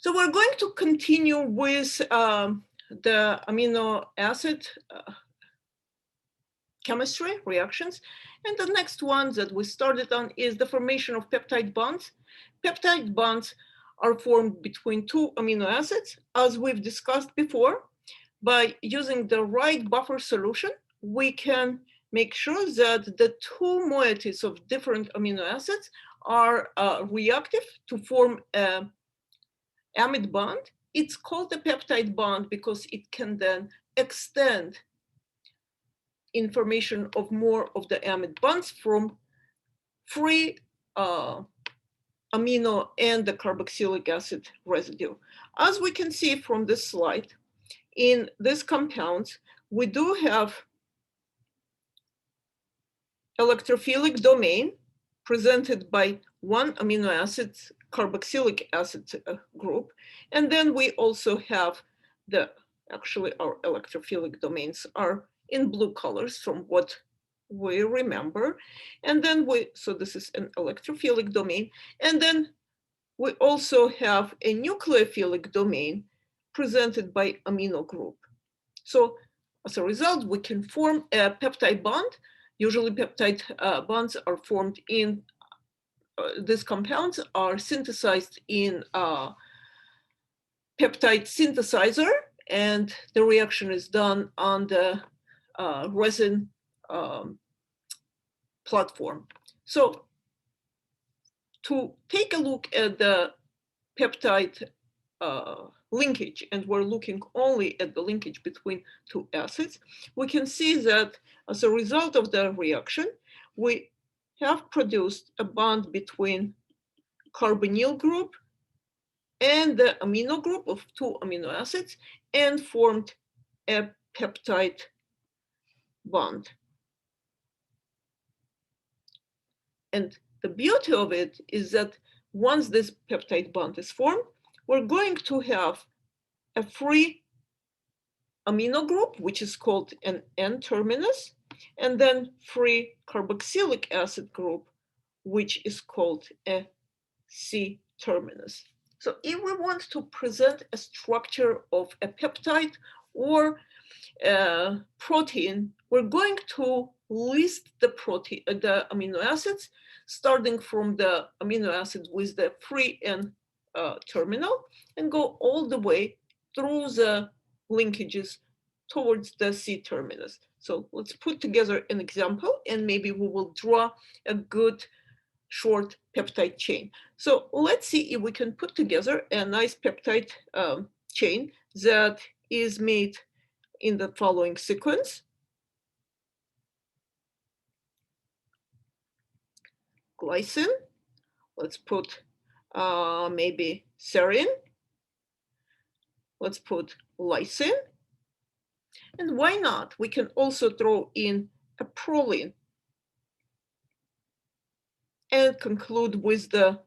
So we're going to continue with the amino acid chemistry reactions. And the next one that we started on is the formation of peptide bonds. Peptide bonds are formed between two amino acids, as we've discussed before. By using the right buffer solution, we can make sure that the two moieties of different amino acids are reactive to form an amide bond. It's called a peptide bond because it can then extend information of more of the amide bonds from free amino and the carboxylic acid residue. As we can see from this slide, in these compounds, we do have electrophilic domain presented by one amino acid, carboxylic acid group. And then we also have actually our electrophilic domains are in blue colors from what we remember. And then so this is an electrophilic domain. And then we also have a nucleophilic domain presented by amino group. So as a result, we can form a peptide bond. Usually peptide bonds are formed in, these compounds are synthesized in peptide synthesizer, and the reaction is done on the resin platform. So to take a look at the peptide linkage, and we're looking only at the linkage between two acids, we can see that as a result of the reaction, we have produced a bond between carbonyl group and the amino group of two amino acids and formed a peptide bond. And the beauty of it is that once this peptide bond is formed, we're going to have a free amino group, which is called an N-terminus, and then free carboxylic acid group, which is called a C-terminus. So if we want to present a structure of a peptide or a protein, we're going to list the protein, the amino acids, starting from the amino acid with the free N terminal, and go all the way through the linkages towards the C terminus. So let's put together an example, and maybe we will draw a good short peptide chain. So let's see if we can put together a nice peptide chain that is made in the following sequence. Glycine, let's put maybe serine, let's put lysine, and why not? We can also throw in a proline and conclude with the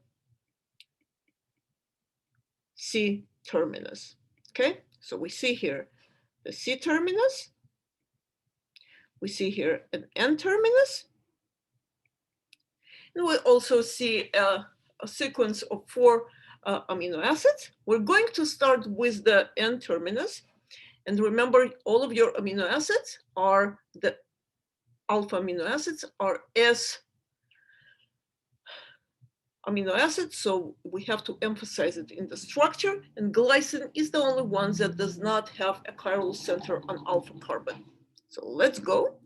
C terminus. Okay, so we see here the C terminus, we see here an N terminus, and we also see a sequence of 4 amino acids. We're going to start with the N terminus, and remember, all of your amino acids are the alpha amino acids are S amino acids, so we have to emphasize it in the structure, and glycine is the only one that does not have a chiral center on alpha carbon. So let's go.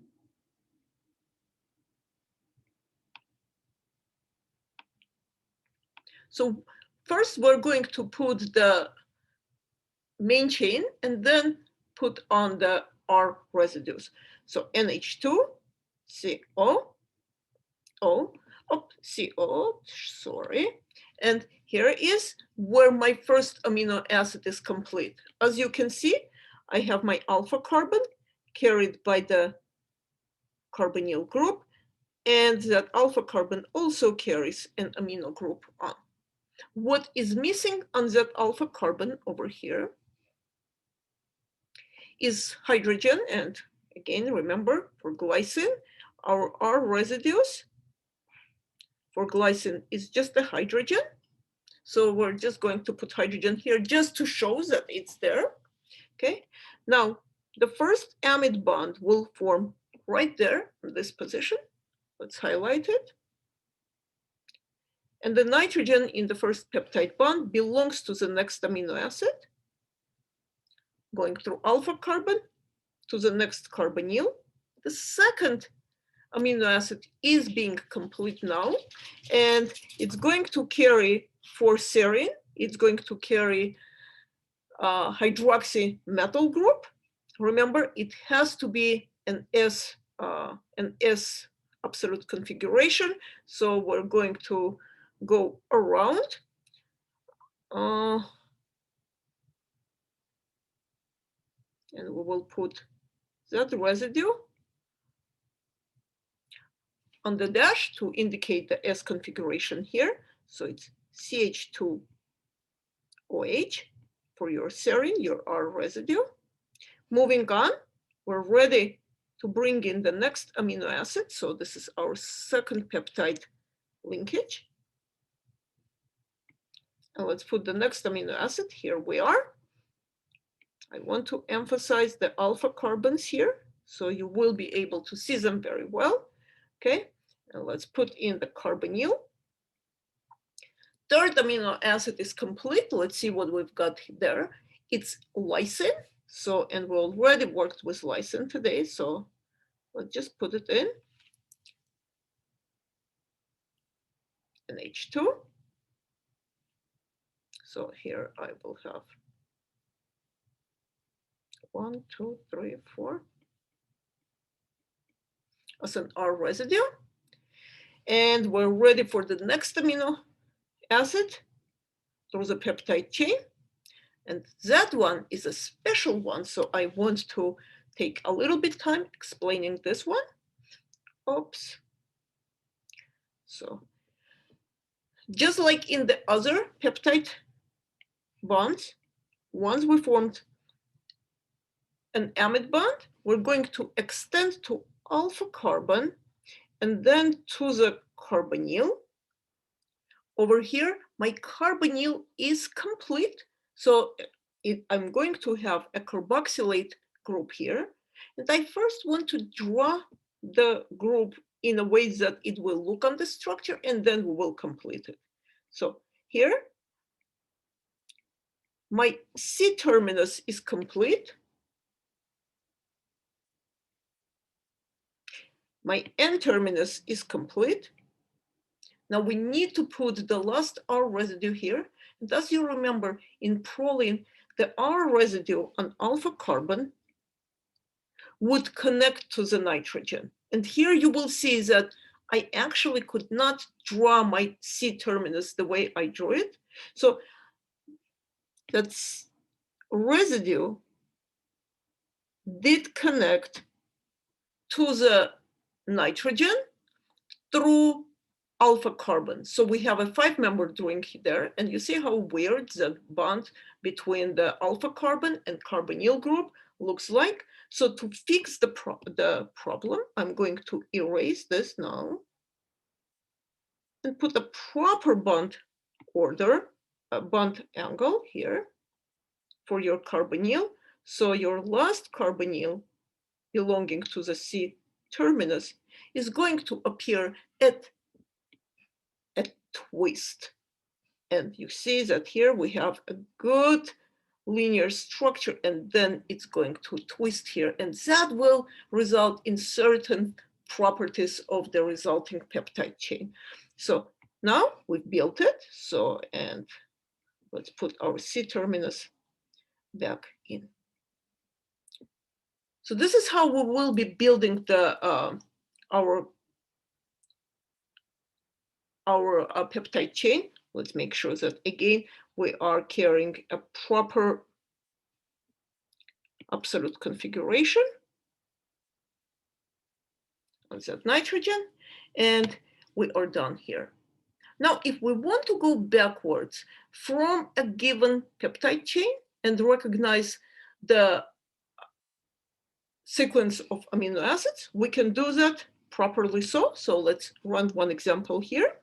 So first we're going to put the main chain and then put on the R residues. So NH2, CO, O, CO, sorry. And here is where my first amino acid is complete. As you can see, I have my alpha carbon carried by the carbonyl group, and that alpha carbon also carries an amino group on. What is missing on that alpha carbon over here is hydrogen, and again, remember, for glycine, our R residues for glycine is just the hydrogen. So we're just going to put hydrogen here just to show that it's there. Okay, now the first amide bond will form right there in this position. Let's highlight it. And the nitrogen in the first peptide bond belongs to the next amino acid, going through alpha carbon to the next carbonyl. The second amino acid is being complete now, and it's going to carry for serine, it's going to carry hydroxy metal group. Remember, it has to be an S absolute configuration. So we're going to go around. And we will put that residue on the dash to indicate the S configuration here. So it's CH2OH for your serine, your R residue. Moving on, we're ready to bring in the next amino acid. So this is our second peptide linkage. And let's put the next amino acid. Here we are. I want to emphasize the alpha carbons here, so you will be able to see them very well. Okay, and let's put in the carbonyl. Third amino acid is complete. Let's see what we've got there. It's lysine. So, and we already worked with lysine today. So let's just put it in. And H2. So here I will have 1, 2, 3, 4 as an R residue. And we're ready for the next amino acid through the peptide chain. And that one is a special one. So I want to take a little bit time explaining this one. Oops. So just like in the other peptide bonds, once we formed an amide bond, we're going to extend to alpha carbon and then to the carbonyl. Over here, my carbonyl is complete. So I'm going to have a carboxylate group here. And I first want to draw the group in a way that it will look on the structure, and then we will complete it. So here, my C terminus is complete. My N terminus is complete. Now we need to put the last R residue here. And as you remember, in proline, the R residue on alpha carbon would connect to the nitrogen. And here you will see that I actually could not draw my C terminus the way I drew it. So that's residue did connect to the nitrogen through alpha carbon. So we have a 5-member ring there, and you see how weird the bond between the alpha carbon and carbonyl group looks like. So to fix the problem, I'm going to erase this now and put a proper bond order, a bond angle here for your carbonyl. So your last carbonyl belonging to the C terminus is going to appear at a twist. And you see that here we have a good linear structure, and then it's going to twist here. And that will result in certain properties of the resulting peptide chain. So now we've built it. So, and let's put our C terminus back in. So this is how we will be building the our peptide chain. Let's make sure that again we are carrying a proper absolute configuration on that nitrogen, and we are done here. Now, if we want to go backwards from a given peptide chain and recognize the sequence of amino acids, we can do that properly so let's run one example here.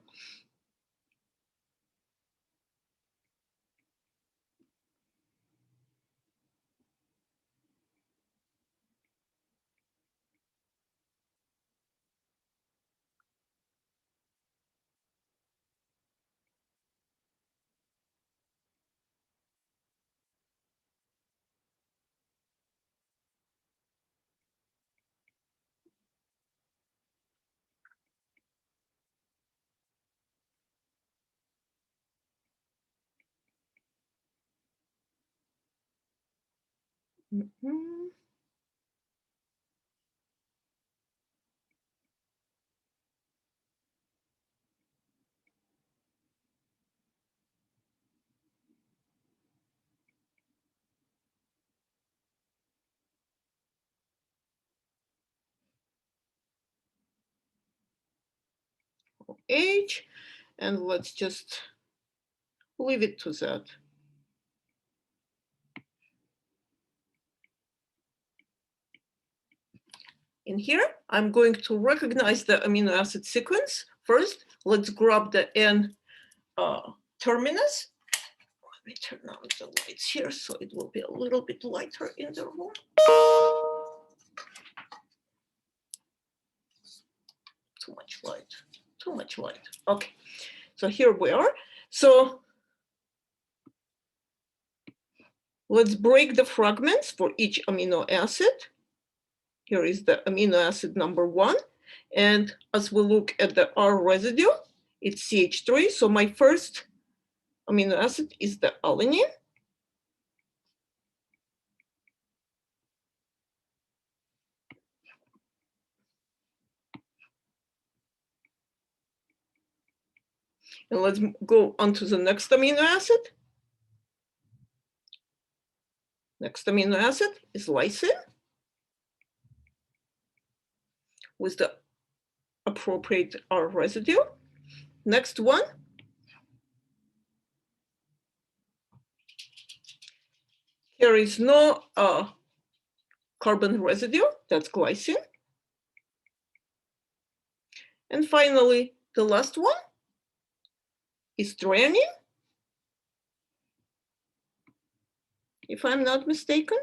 Mhm. H, and let's just leave it to that. In here, I'm going to recognize the amino acid sequence. First, let's grab the N terminus. Let me turn on the lights here so it will be a little bit lighter in the room. Too much light, too much light. Okay, so here we are. So let's break the fragments for each amino acid. Here is the amino acid number 1. And as we look at the R residue, it's CH3. So my first amino acid is the alanine. And let's go on to the next amino acid. Next amino acid is lysine with the appropriate R residue. Next one carries no carbon residue, that's glycine. And finally, the last one is threonine, if I'm not mistaken.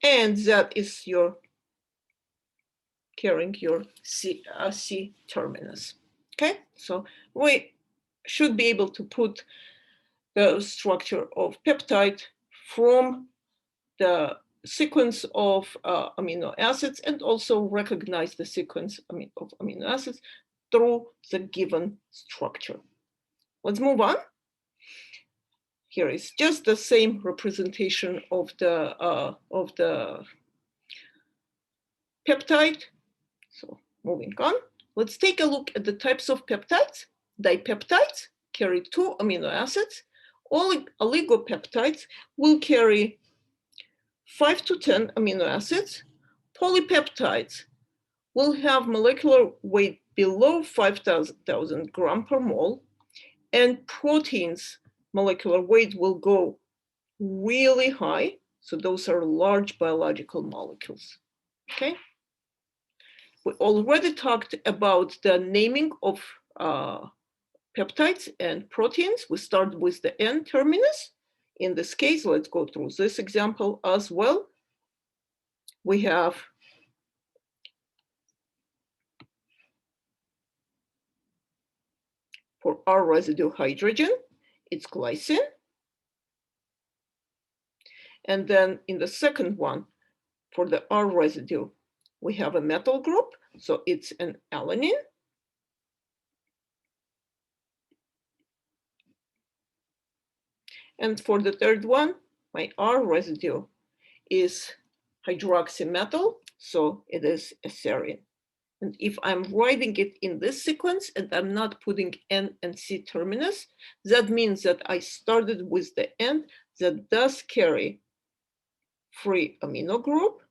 And that is your carrying your C terminus. Okay, so we should be able to put the structure of peptide from the sequence of amino acids and also recognize the sequence of amino acids through the given structure. Let's move on. Here is just the same representation of the peptide. So moving on, let's take a look at the types of peptides. Dipeptides carry 2 amino acids. All oligopeptides will carry 5 to 10 amino acids. Polypeptides will have molecular weight below 5,000 gram per mole, and proteins molecular weight will go really high. So those are large biological molecules. Okay. We already talked about the naming of peptides and proteins. We start with the N terminus. In this case, let's go through this example as well. We have for R residue hydrogen, it's glycine. And then in the second one, for the R residue, we have a methyl group. So it's an alanine. And for the third one, my R residue is hydroxymethyl. So it is a serine. And if I'm writing it in this sequence and I'm not putting N and C terminus, that means that I started with the N that does carry free amino group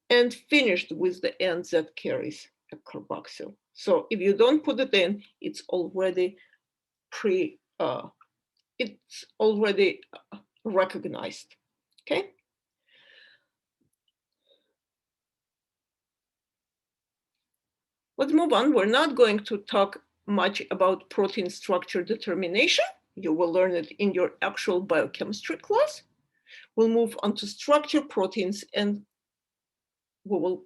and finished with the N that carries a carboxyl. So if you don't put it in, it's already recognized, okay? Let's move on. We're not going to talk much about protein structure determination. You will learn it in your actual biochemistry class. We'll move on to structure proteins and we will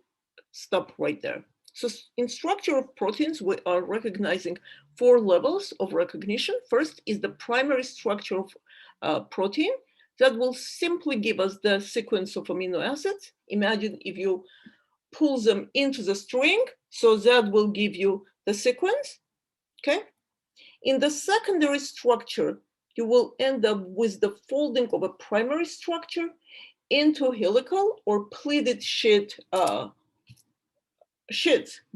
stop right there. So in structure of proteins, we are recognizing 4 levels of recognition. First is the primary structure of protein that will simply give us the sequence of amino acids. Imagine if you pull them into the string, so that will give you the sequence, okay? In the secondary structure, you will end up with the folding of a primary structure into helical or pleated sheets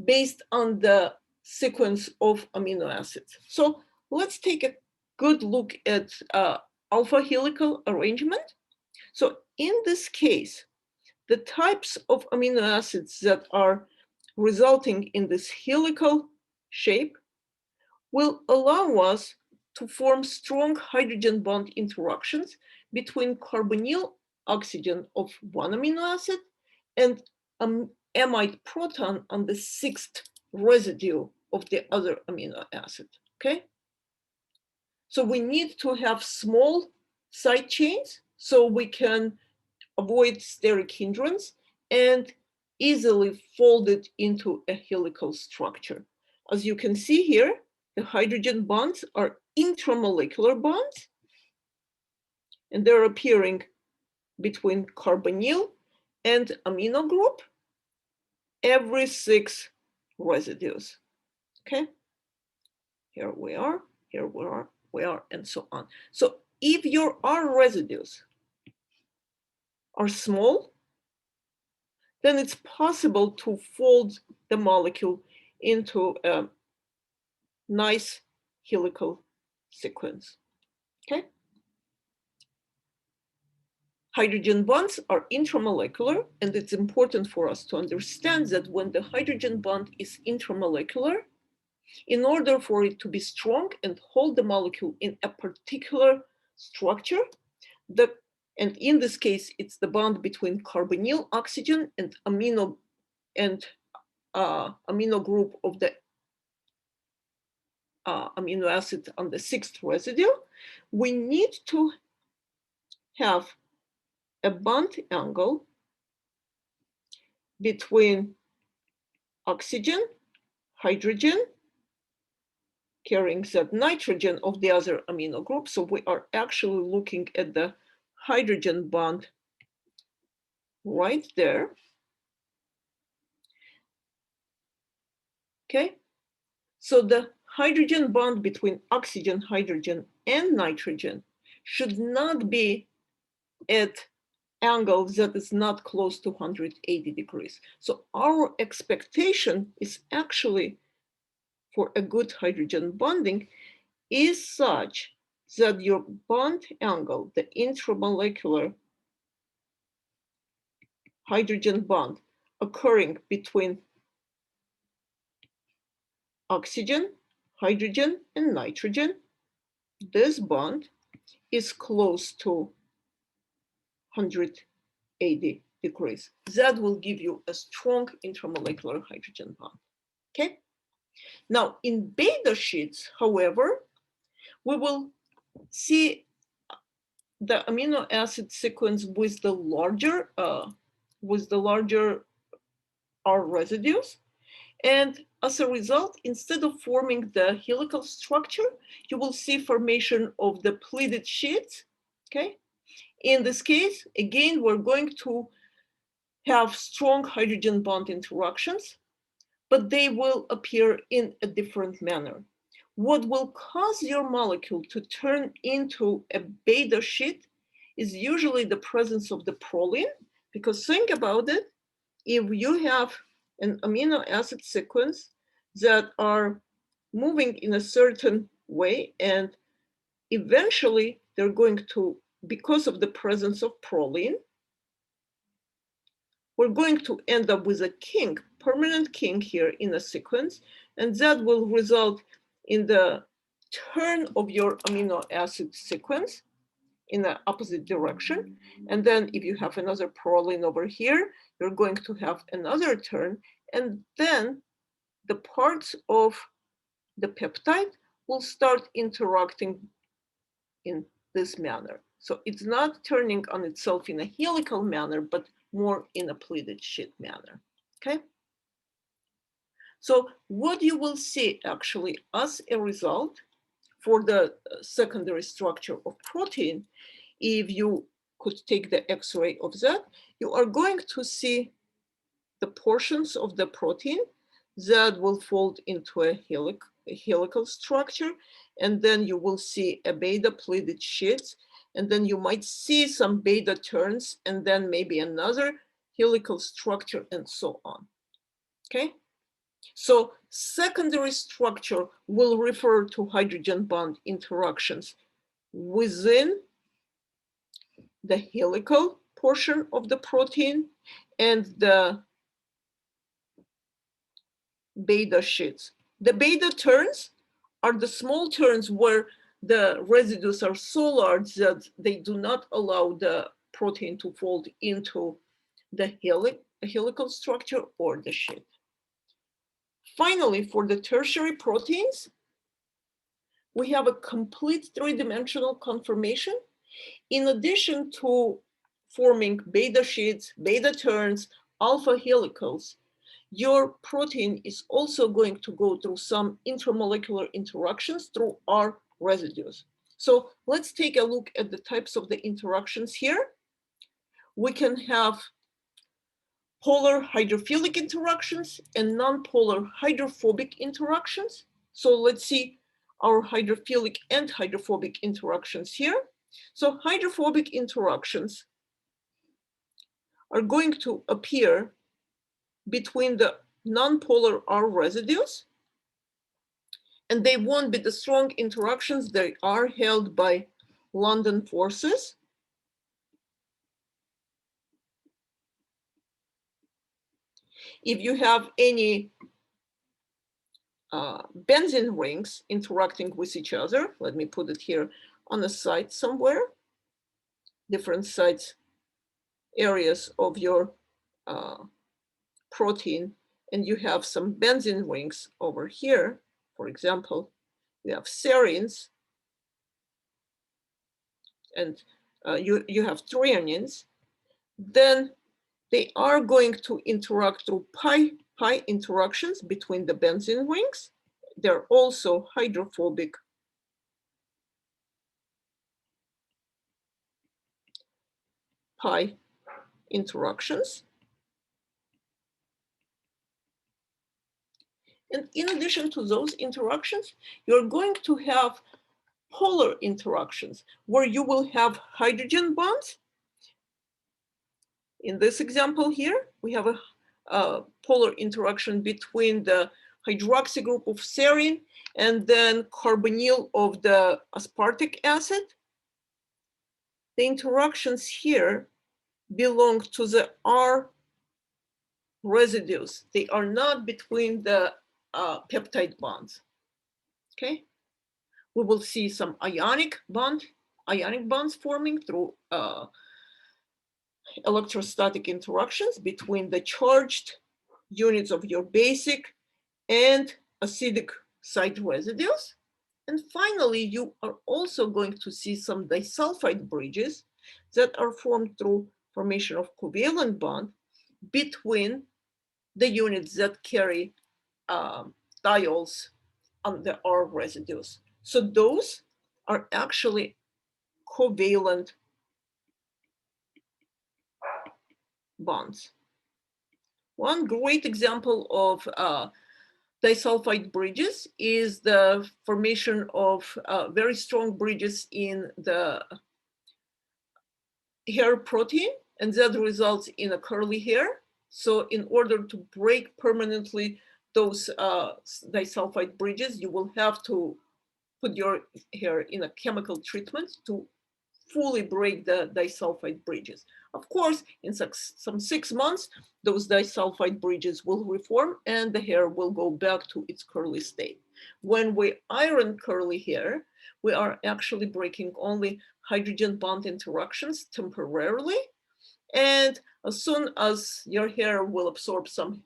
based on the sequence of amino acids. So let's take a good look at alpha helical arrangement. So in this case, the types of amino acids that are resulting in this helical shape will allow us to form strong hydrogen bond interactions between carbonyl oxygen of one amino acid and amide proton on the sixth residue of the other amino acid, okay? So we need to have small side chains so we can avoid steric hindrance and easily fold it into a helical structure. As you can see here, the hydrogen bonds are intramolecular bonds, and they're appearing between carbonyl and amino group every 6 residues. Okay, here we are, and so on. So if your R residues are small, then it's possible to fold the molecule into a nice helical sequence. Okay. Hydrogen bonds are intramolecular, and it's important for us to understand that when the hydrogen bond is intramolecular, in order for it to be strong and hold the molecule in a particular structure, and in this case, it's the bond between carbonyl oxygen and amino group of the amino acid on the 6th residue, we need to have a bond angle between oxygen, hydrogen, carrying that nitrogen of the other amino group. So we are actually looking at the hydrogen bond right there. Okay, so the hydrogen bond between oxygen, hydrogen, and nitrogen should not be at angle that is not close to 180 degrees. So our expectation is actually for a good hydrogen bonding is such that your bond angle, the intramolecular hydrogen bond occurring between oxygen, hydrogen, and nitrogen, this bond is close to 180 degrees. That will give you a strong intramolecular hydrogen bond, okay? Now, in beta sheets, however, we will see the amino acid sequence with the larger R residues. And as a result, instead of forming the helical structure, you will see formation of the pleated sheets, okay? In this case, again, we're going to have strong hydrogen bond interactions, but they will appear in a different manner. What will cause your molecule to turn into a beta sheet is usually the presence of the proline, because think about it, if you have an amino acid sequence that are moving in a certain way, and eventually they're going to, because of the presence of proline, we're going to end up with a kink, permanent kink here in a sequence, and that will result in the turn of your amino acid sequence in the opposite direction. And then if you have another proline over here, you're going to have another turn, and then the parts of the peptide will start interacting in this manner. So it's not turning on itself in a helical manner, but more in a pleated sheet manner, okay? So what you will see actually as a result for the secondary structure of protein, if you could take the X-ray of that, you are going to see the portions of the protein that will fold into a helical structure, and then you will see a beta pleated sheets, and then you might see some beta turns, and then maybe another helical structure, and so on. Okay, so secondary structure will refer to hydrogen bond interactions within the helical portion of the protein and the beta sheets. The beta turns are the small turns where the residues are so large that they do not allow the protein to fold into the helical structure or the sheet. Finally, for the tertiary proteins, we have a complete three-dimensional conformation. In addition to forming beta sheets, beta turns, alpha helicals, your protein is also going to go through some intramolecular interactions through R residues. So let's take a look at the types of the interactions here. We can have polar hydrophilic interactions and non-polar hydrophobic interactions. So let's see our hydrophilic and hydrophobic interactions here. So hydrophobic interactions are going to appear between the non-polar R residues, and they won't be the strong interactions. They are held by London forces. If you have any benzene rings interacting with each other, let me put it here on the side somewhere, different sites, areas of your protein, and you have some benzene rings over here, for example, you have serines, and you have threonines, then they are going to interact through pi interactions between the benzene rings. They're also hydrophobic pi interactions. And in addition to those interactions, you're going to have polar interactions where you will have hydrogen bonds. In this example here, we have a polar interaction between the hydroxy group of serine and then carbonyl of the aspartic acid. The interactions here belong to the R residues. They are not between the peptide bonds. Okay, we will see some ionic bonds forming through electrostatic interactions between the charged units of your basic and acidic site residues. And finally, you are also going to see some disulfide bridges that are formed through formation of covalent bond between the units that carry diols on the R residues. So those are actually covalent bonds. One great example of disulfide bridges is the formation of very strong bridges in the hair protein, and that results in a curly hair. So in order to break permanently those disulfide bridges, you will have to put your hair in a chemical treatment to fully break the disulfide bridges. Of course, in some 6 months, those disulfide bridges will reform and the hair will go back to its curly state. When we iron curly hair, we are actually breaking only hydrogen bond interactions temporarily. And as soon as your hair will absorb some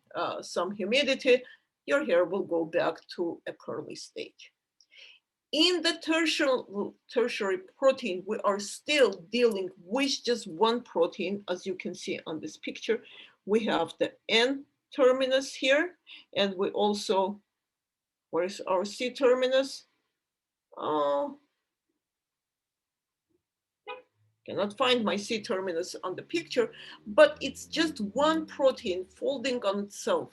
humidity, your hair will go back to a curly state. In the tertiary protein, we are still dealing with just one protein. As you can see on this picture, we have the N terminus here, and we also, where's our C terminus? Oh, cannot find my C terminus on the picture, but it's just one protein folding on itself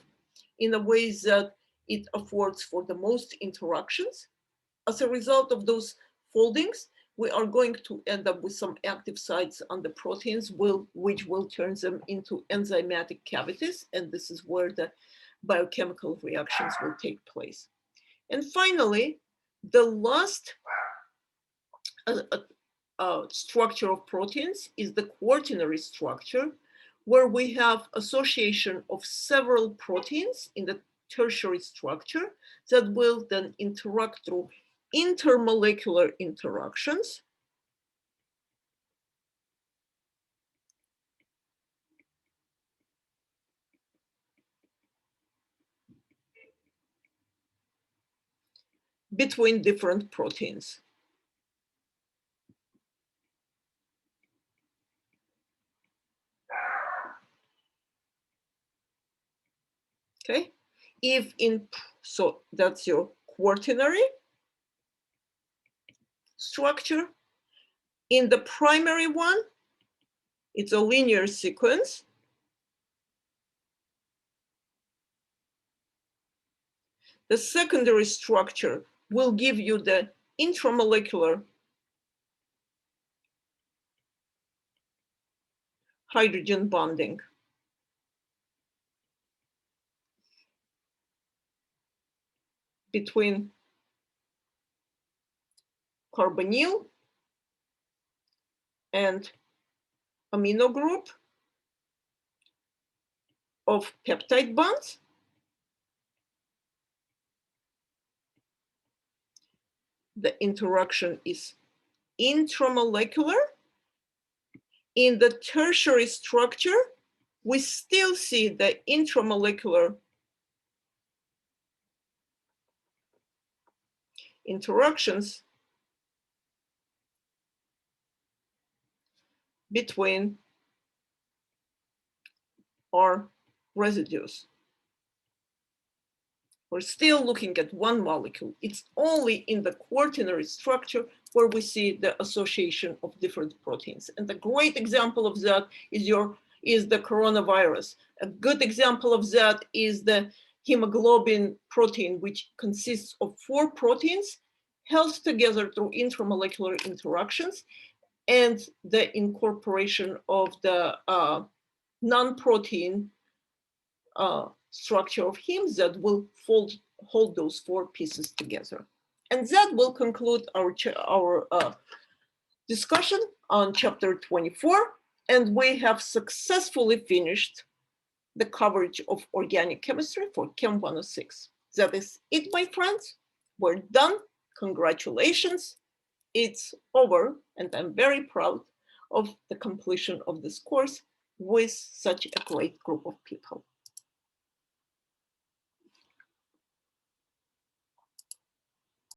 in a way that it affords for the most interactions. As a result of those foldings, we are going to end up with some active sites on the proteins, which will turn them into enzymatic cavities. And this is where the biochemical reactions will take place. And finally, the last structure of proteins is the quaternary structure, where we have association of several proteins in the tertiary structure that will then interact through intermolecular interactions. Between different proteins. Okay, so that's your quaternary structure. In the primary one, it's a linear sequence. The secondary structure will give you the intramolecular hydrogen bonding. Between carbonyl and amino group of peptide bonds. The interaction is intramolecular. In the tertiary structure, we still see the intramolecular interactions between our residues. We're still looking at one molecule. It's only in the quaternary structure where we see the association of different proteins. And a great example of that is the coronavirus. A good example of that is the hemoglobin protein, which consists of 4 proteins held together through intramolecular interactions, and the incorporation of the non-protein structure of heme that will hold those 4 pieces together. And that will conclude our discussion on chapter 24. And we have successfully finished the coverage of organic chemistry for Chem 106. That is it, my friends. We're done. Congratulations. It's over. And I'm very proud of the completion of this course with such a great group of people.